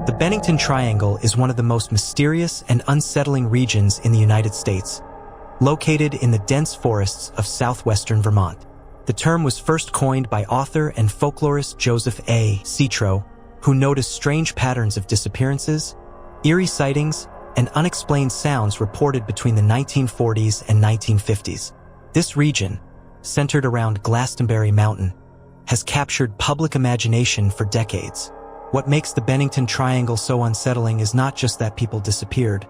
The Bennington Triangle is one of the most mysterious and unsettling regions in the United States, located in the dense forests of southwestern Vermont. The term was first coined by author and folklorist Joseph A. Citro, who noticed strange patterns of disappearances, eerie sightings, and unexplained sounds reported between the 1940s and 1950s. This region, centered around Glastenbury Mountain, has captured public imagination for decades. What makes the Bennington Triangle so unsettling is not just that people disappeared,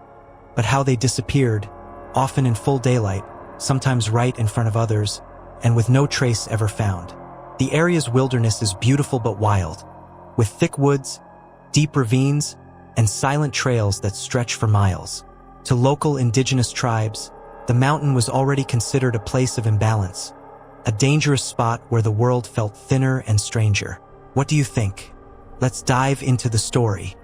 but how they disappeared, often in full daylight, sometimes right in front of others, and with no trace ever found. The area's wilderness is beautiful but wild, with thick woods, deep ravines, and silent trails that stretch for miles. To local indigenous tribes, the mountain was already considered a place of imbalance, a dangerous spot where the world felt thinner and stranger. What do you think? Let's dive into the story.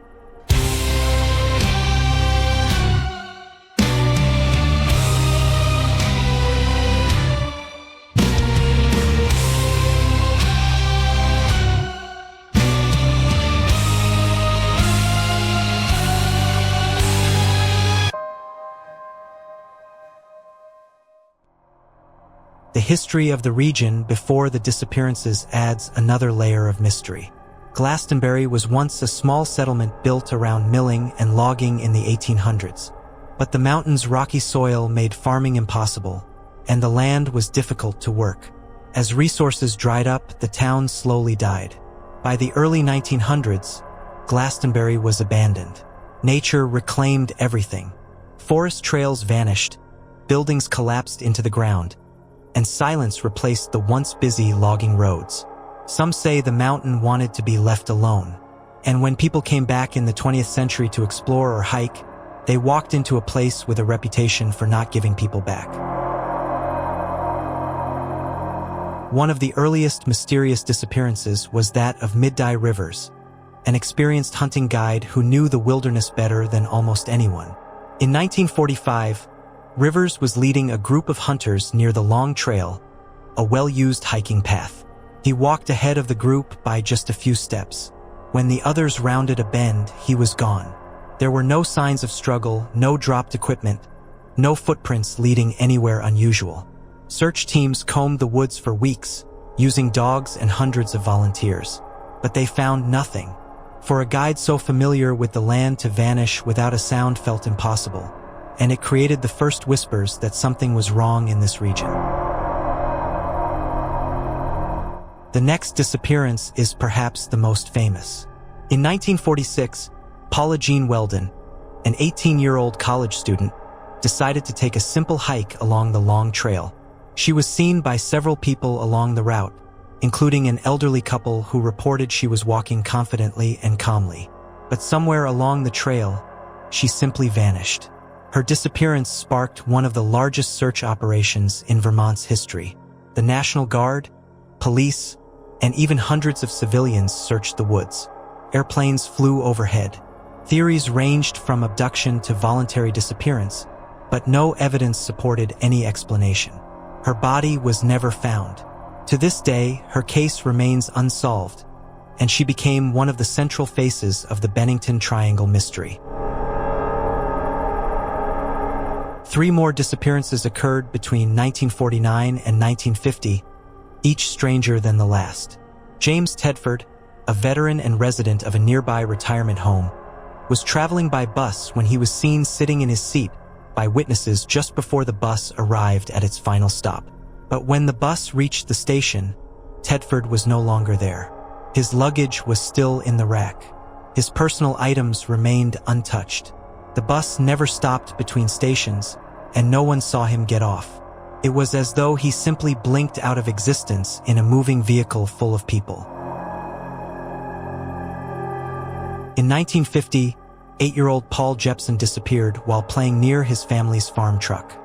The history of the region before the disappearances adds another layer of mystery. Glastonbury was once a small settlement built around milling and logging in the 1800s, but the mountain's rocky soil made farming impossible, and the land was difficult to work. As resources dried up, the town slowly died. By the early 1900s, Glastonbury was abandoned. Nature reclaimed everything. Forest trails vanished, buildings collapsed into the ground, and silence replaced the once busy logging roads. Some say the mountain wanted to be left alone, and when people came back in the 20th century to explore or hike, they walked into a place with a reputation for not giving people back. One of the earliest mysterious disappearances was that of Midday Rivers, an experienced hunting guide who knew the wilderness better than almost anyone. In 1945, Rivers was leading a group of hunters near the Long Trail, a well-used hiking path. He walked ahead of the group by just a few steps. When the others rounded a bend, he was gone. There were no signs of struggle, no dropped equipment, no footprints leading anywhere unusual. Search teams combed the woods for weeks, using dogs and hundreds of volunteers. But they found nothing. For a guide so familiar with the land to vanish without a sound felt impossible, and it created the first whispers that something was wrong in this region. The next disappearance is perhaps the most famous. In 1946, Paula Jean Weldon, an 18-year-old college student, decided to take a simple hike along the Long Trail. She was seen by several people along the route, including an elderly couple who reported she was walking confidently and calmly. But somewhere along the trail, she simply vanished. Her disappearance sparked one of the largest search operations in Vermont's history. The National Guard, police, and even hundreds of civilians searched the woods. Airplanes flew overhead. Theories ranged from abduction to voluntary disappearance, but no evidence supported any explanation. Her body was never found. To this day, her case remains unsolved, and she became one of the central faces of the Bennington Triangle mystery. 3 more disappearances occurred between 1949 and 1950, each stranger than the last. James Tedford, a veteran and resident of a nearby retirement home, was traveling by bus when he was seen sitting in his seat by witnesses just before the bus arrived at its final stop. But when the bus reached the station, Tedford was no longer there. His luggage was still in the rack. His personal items remained untouched. The bus never stopped between stations, and no one saw him get off. It was as though he simply blinked out of existence in a moving vehicle full of people. In 1950, 8-year-old Paul Jepson disappeared while playing near his family's farm truck.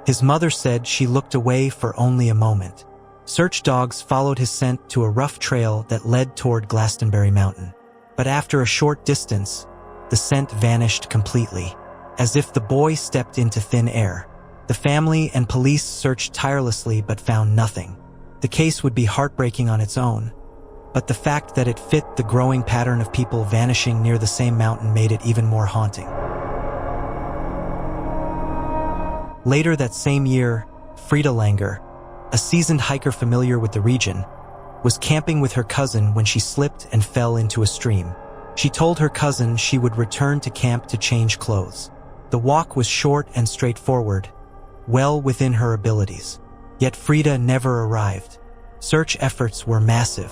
His mother said she looked away for only a moment. Search dogs followed his scent to a rough trail that led toward Glastenbury Mountain. But after a short distance, the scent vanished completely, as if the boy stepped into thin air. The family and police searched tirelessly but found nothing. The case would be heartbreaking on its own, but the fact that it fit the growing pattern of people vanishing near the same mountain made it even more haunting. Later that same year, Frida Langer, a seasoned hiker familiar with the region, was camping with her cousin when she slipped and fell into a stream. She told her cousin she would return to camp to change clothes. The walk was short and straightforward, well within her abilities. Yet Frida never arrived. Search efforts were massive.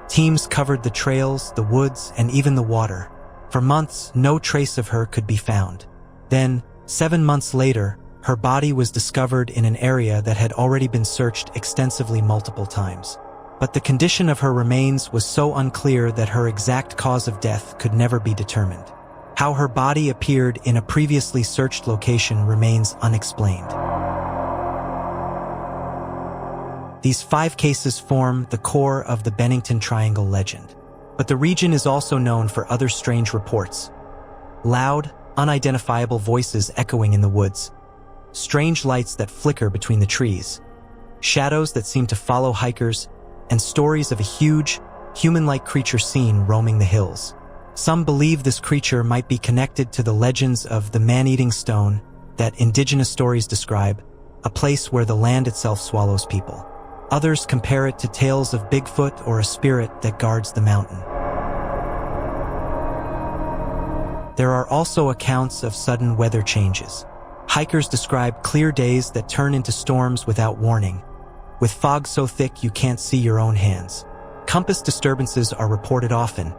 Teams covered the trails, the woods, and even the water. For months, no trace of her could be found. Then, 7 months later, her body was discovered in an area that had already been searched extensively multiple times. But the condition of her remains was so unclear that her exact cause of death could never be determined. How her body appeared in a previously searched location remains unexplained. These 5 cases form the core of the Bennington Triangle legend. But the region is also known for other strange reports. Loud, unidentifiable voices echoing in the woods, strange lights that flicker between the trees, shadows that seem to follow hikers, and stories of a huge, human-like creature seen roaming the hills. Some believe this creature might be connected to the legends of the man-eating stone that Indigenous stories describe, a place where the land itself swallows people. Others compare it to tales of Bigfoot or a spirit that guards the mountain. There are also accounts of sudden weather changes. Hikers describe clear days that turn into storms without warning, with fog so thick you can't see your own hands. Compass disturbances are reported often,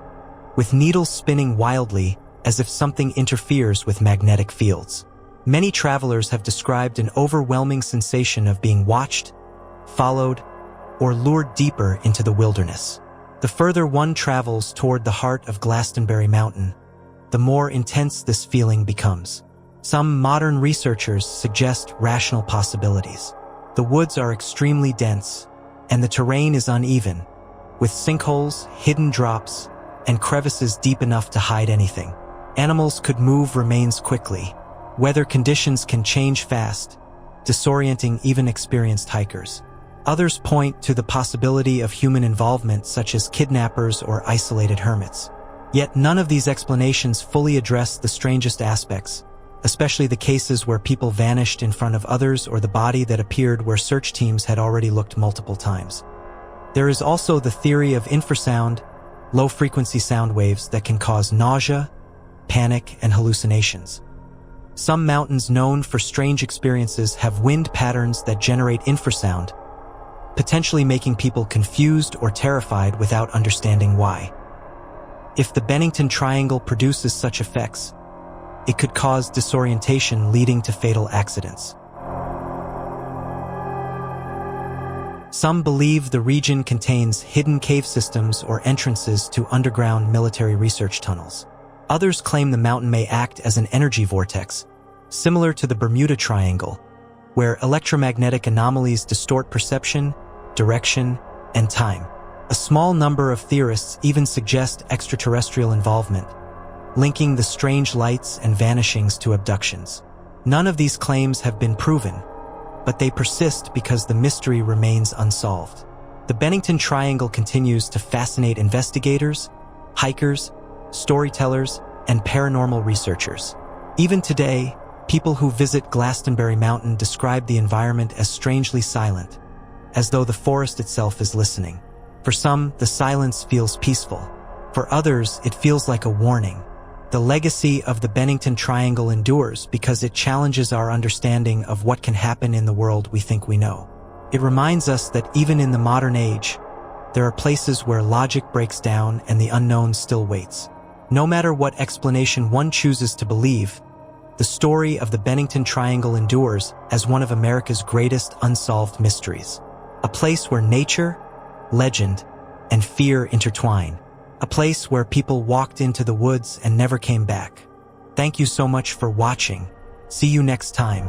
with needles spinning wildly as if something interferes with magnetic fields. Many travelers have described an overwhelming sensation of being watched, followed, or lured deeper into the wilderness. The further one travels toward the heart of Glastenbury Mountain, the more intense this feeling becomes. Some modern researchers suggest rational possibilities. The woods are extremely dense, and the terrain is uneven, with sinkholes, hidden drops, and crevices deep enough to hide anything. Animals could move remains quickly. Weather conditions can change fast, disorienting even experienced hikers. Others point to the possibility of human involvement, such as kidnappers or isolated hermits. Yet none of these explanations fully address the strangest aspects, especially the cases where people vanished in front of others or the body that appeared where search teams had already looked multiple times. There is also the theory of infrasound, low-frequency sound waves that can cause nausea, panic, and hallucinations. Some mountains known for strange experiences have wind patterns that generate infrasound, potentially making people confused or terrified without understanding why. If the Bennington Triangle produces such effects, it could cause disorientation leading to fatal accidents. Some believe the region contains hidden cave systems or entrances to underground military research tunnels. Others claim the mountain may act as an energy vortex, similar to the Bermuda Triangle, where electromagnetic anomalies distort perception, direction, and time. A small number of theorists even suggest extraterrestrial involvement, linking the strange lights and vanishings to abductions. None of these claims have been proven, but they persist because the mystery remains unsolved. The Bennington Triangle continues to fascinate investigators, hikers, storytellers, and paranormal researchers. Even today, people who visit Glastenbury Mountain describe the environment as strangely silent, as though the forest itself is listening. For some, the silence feels peaceful. For others, it feels like a warning. The legacy of the Bennington Triangle endures because it challenges our understanding of what can happen in the world we think we know. It reminds us that even in the modern age, there are places where logic breaks down and the unknown still waits. No matter what explanation one chooses to believe, the story of the Bennington Triangle endures as one of America's greatest unsolved mysteries. A place where nature, legend, and fear intertwine. A place where people walked into the woods and never came back. Thank you so much for watching. See you next time.